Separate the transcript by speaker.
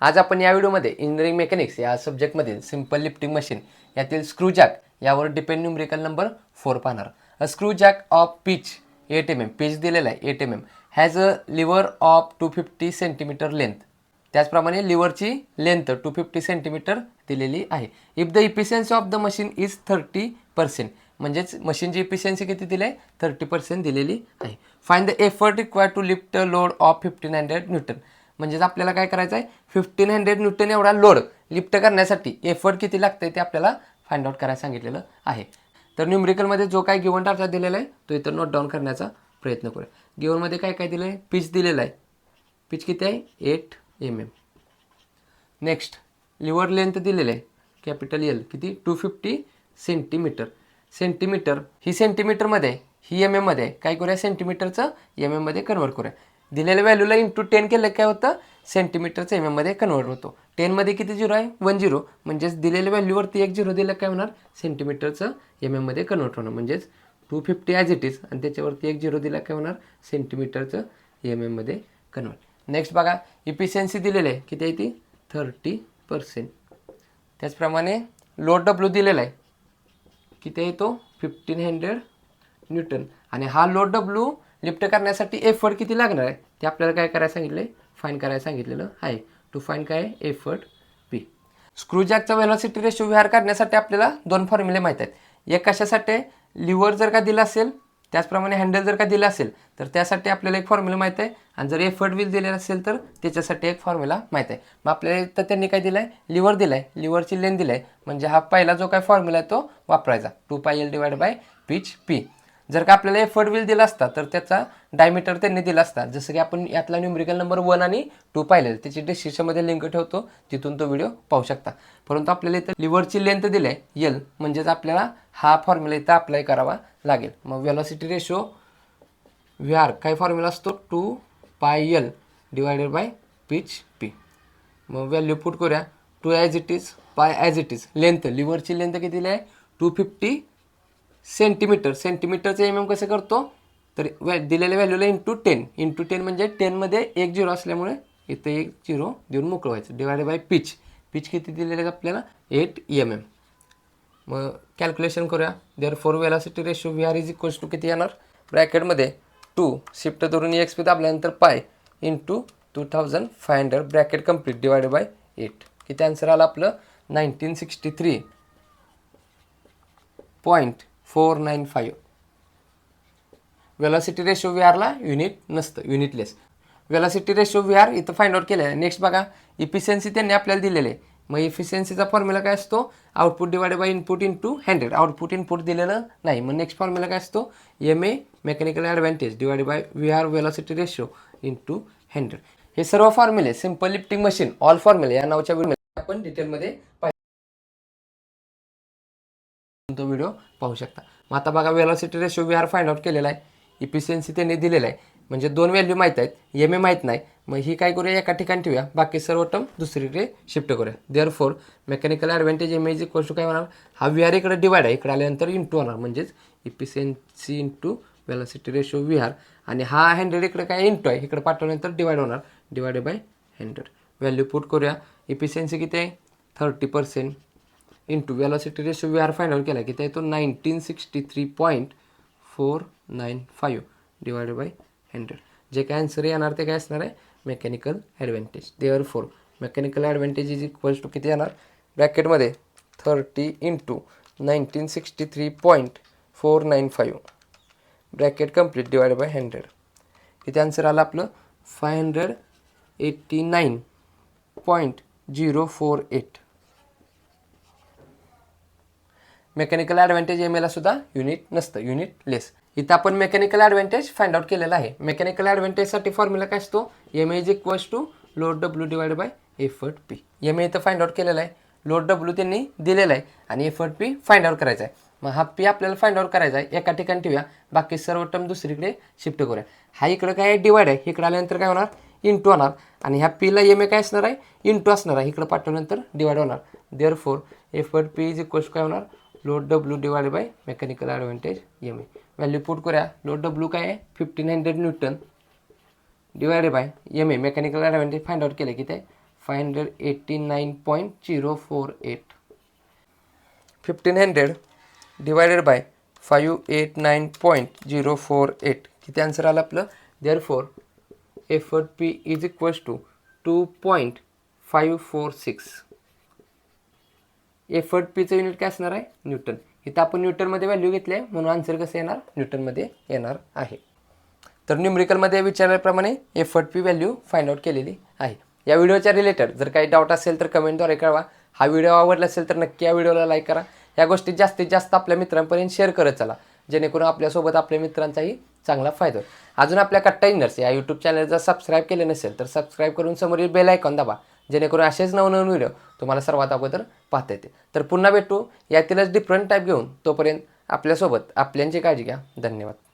Speaker 1: आज आपण या व्हिडिओमध्ये इंजिनिअरिंग मेकॅनिक्स या सब्जेक्टमधील सिंपल लिफ्टिंग मशीन यातील स्क्रू जॅक यावर डिपेंड न्यूमरिकल नंबर 4 पाहणार. A screw jack of pitch 8 mm, pitch दिलेला आहे 8 mm, has a lever of 250 centimetre length. त्याचप्रमाणे लिव्हरची लेंथ 250 सेंटीमीटर दिलेली आहे. If the efficiency of the machine is 30%, म्हणजेच मशीनची इफिशियन्सी किती दिली आहे 30% दिलेली आहे. Find the effort required to lift a load of 1500 newton. म्हणजेच आपल्याला काय करायचं आहे 1500 न्यूटन एवढा लोड लिफ्ट करण्यासाठी एफर्ट किती लागतं ते आपल्याला फाइंड आउट करायला सांगितलेलं आहे. तर न्यूमरिकलमध्ये जो काय गिवन डाटा दिलेला आहे तो इथं नोट डाऊन करण्याचा प्रयत्न करूया. गिवनमध्ये काय काय दिलं आहे, पिच दिलेला आहे, पिच किती आहे 8 mm. नेक्स्ट लिव्हर लेंथ दिलेलं आहे कॅपिटल एल किती 250 सेंटीमीटर. सेंटीमीटर ही सेंटीमीटरमध्ये ही mm मध्ये काय करूया सेंटीमीटरचं mm मध्ये कन्वर्ट करूया. दिलेल्या व्हॅल्यूला इंटू 10 केलं काय होतं सेंटीमीटरचं mm मध्ये कन्वर्ट होतो. 10 मध्ये किती झिरो आहे 10, म्हणजेच दिलेल्या व्हॅल्यूवरती एक झिरो दिलं काय होणार सेंटीमीटरचं mm मध्ये कन्वर्ट होणार. म्हणजेच 250 ॲज इट इज आणि त्याच्यावरती एक झिरो दिला काय होणार सेंटीमीटरचं mm मध्ये कन्वर्ट. नेक्स्ट बघा इफिशियन्सी दिलेली आहे किती आहे ती 30%. त्याचप्रमाणे लोड डब्ल्यू दिलेला आहे किती आहे तो 1500 न्यूटन आणि हा लोड डब्ल्यू लिफ्ट करण्यासाठी एफर्ट किती लागणार आहे ते आपल्याला काय करायला सांगितलं आहे फाइंड करायला सांगितलेलं आहे. टू फाइंड काय आहे एफर्ट पी. स्क्रू जॅकचा वेलोसिटी रेशो विहार करण्यासाठी आपल्याला दोन फॉर्म्युले माहीत आहेत. एक कशासाठी लिव्हर जर का दिला असेल त्याचप्रमाणे हँडल जर का दिला असेल तर त्यासाठी आपल्याला एक फॉर्म्युला माहीत आहे आणि जर एफर्ट व्हील दिलेला असेल तर त्याच्यासाठी एक फॉर्म्युला माहीत आहे. मग आपल्याला तर त्यांनी काय दिलं आहे लिव्हर दिला आहे, लिव्हरची लेंथ दिली आहे, म्हणजे हा पहिला जो काय फॉर्म्युला आहे तो वापरायचा 2πl divide by pitch P. जर का आपल्याला एफर्ट व्हील दिला असता तर त्याचा डायमीटर त्यांनी दिला असता. जसं की आपण यातला न्यूमरिकल नंबर 1 आणि 2 पाहिलेलं त्याची डिस्क्रिप्शनमध्ये लिंक ठेवतो तिथून तो व्हिडिओ पाहू शकता. परंतु आपल्याला इथं लिव्हरची लेंथ दिली आहे एल, म्हणजेच आपल्याला हा फॉर्म्युला इथं अप्लाय करावा लागेल. मग वेलोसिटी रेशो व्ही आर काय फॉर्म्युला असतो 2πl divided by pitch P. मग व्हॅल्यू पुट करूया 2 as it is pi as it is. Length लिव्हरची लेंथ किती दिली आहे 250 सेंटीमीटर. सेंटीमीटरचं mm कसं करतो तर दिलेल्या व्हॅल्यूला इंटू 10 म्हणजे 10 मध्ये एक झिरो असल्यामुळे इथं एक झिरो देऊन मोकळं व्हायचं डिवायडेड बाय पिच. पिच किती दिलेलं आहे आपल्याला 8 mm. मग कॅल्क्युलेशन करूया. Therefore velocity ratio V R is equals to किती येणार ब्रॅकेटमध्ये 2 शिफ्ट धरून एक्स दाबल्यानंतर pi into 2500 bracket complete divided by 8. किती आन्सर आला आपलं 1963.495. वेलोसिटी रेशो व्ही आरला युनिट नसतं unitless. Velocity ratio V R इथं फाइंड आउट केलं आहे. नेक्स्ट बघा इफिशियन्सी त्यांनी आपल्याला दिलेले आहे. मग इफिशियन्सीचा फॉर्म्युला काय असतो output divide by input into 100. Output input दिलेलं नाही. मग नेक्स्ट फॉर्म्युला काय असतो MA mechanical advantage divide by V R velocity ratio into 100. हे सर्व फॉर्म्युले सिंपल लिफ्टिंग मशीन ऑल फॉर्म्युले या नावाच्या व्हिडिओमध्ये आपण डिटेलमध्ये तो व्हिडिओ पाहू शकता. मग आता बघा velocity ratio V R find out केलेला आहे. इफिशियन्सी त्यांनी दिलेला आहे, म्हणजे दोन व्हॅल्यू माहीत आहेत MA माहीत नाही. मग ही काय करूया एका ठिकाणी ठेवूया, बाकी सर्व टर्म दुसरीकडे शिफ्ट करूया. Therefore mechanical advantage MA is equal to काय होणार हा व्ही आर इकडे डिवाइड आहे इकडे आल्यानंतर इंटू होणार, म्हणजेच efficiency into velocity ratio V R आणि हा 100 इकडे काय इंटू आहे इकडे पाठवल्यानंतर डिवाइड होणार डिवाइडेड बाय 100. व्हॅल्यू पुट करूया. इफिशियन्सी किती आहे 30% into velocity ratio V R find out केला किती आहे तो 1963.495 डिवायडेड बाय 100. जे काय आन्सर येणार ते काय असणार आहे mechanical advantage. Therefore mechanical advantage is equals to किती येणार ब्रॅकेटमध्ये 30 into 1963.495 bracket complete divided by 100. किती आन्सर आलं आपलं 589.048. मेकॅनिकल ॲडव्हान्टेज MA ला सुद्धा युनिट नसतं युनिटलेस. इथं आपण मेकॅनिकल ॲडव्हान्टेज फाइंड आउट केलेला आहे. मेकॅनिकल ॲडव्हान्टेजसाठी फॉर्म्युला काय असतो MA is equals to load W divide by effort P. MA इथं फाइंड आउट केलेला आहे, लोड डब्ल्यू त्यांनी दिलेला आहे आणि एफर्ट पी फाइंड आउट करायचा आहे. मग हा पी आपल्याला फाइंड आउट करायचा आहे एका ठिकाणी ठेवूया, बाकी सर्व टर्म दुसरीकडे शिफ्ट करूया. हा इकडं काय डिवाइड आहे इकडे आल्यानंतर काय होणार इंटू होणार आणि ह्या पीला MA काय असणार आहे इंटू असणार आहे इकडं पाठवल्यानंतर डिवाइड होणार. Therefore effort P is equals काय होणार load W divide bye mechanical advantage MA. Value put करूया. लोड डब्ल्यू काय आहे 1500 Newton divided by MA mechanical advantage find out केले किती आहे 589.048. 1500 डिवायडेड बाय 589.048 किती आन्सर आलं आपलं. Therefore effort P is equals to 2.546. Effort पीचं युनिट काय असणार आहे, न्यूटन. इथं आपण न्यूटनमध्ये व्हॅल्यू घेतली आहे म्हणून आन्सर कसं येणार, न्यूटनमध्ये येणार आहे. तर न्यूमरिकलमध्ये विचारल्याप्रमाणे effort P value find out केलेली आहे. या व्हिडिओच्या रिलेटेड जर काही डाऊट असेल तर कमेंटद्वारे कळवा. हा व्हिडिओ आवडला असेल तर नक्की या व्हिडिओला लाईक करा. या गोष्टी जास्तीत जास्त आपल्या मित्रांपर्यंत शेअर करत चला, जेणेकरून आपल्यासोबत आपल्या मित्रांचाही चांगला फायदा होईल. अजून आपल्या कट्टा इंजिनियर्स या यूट्यूब चॅनल जर सबस्क्राईब केले नसेल तर सबस्क्राईब करून समोरील बेल आयकॉन दाबा, जेणेकरून असेच नवनवीन व्हिडिओ तुम्हाला सर्वात अगोदर पाहता येते. तर पुन्हा भेटू यातीलच डिफरंट टाईप घेऊन. तोपर्यंत आपल्यासोबत आपल्यांची काळजी घ्या. धन्यवाद.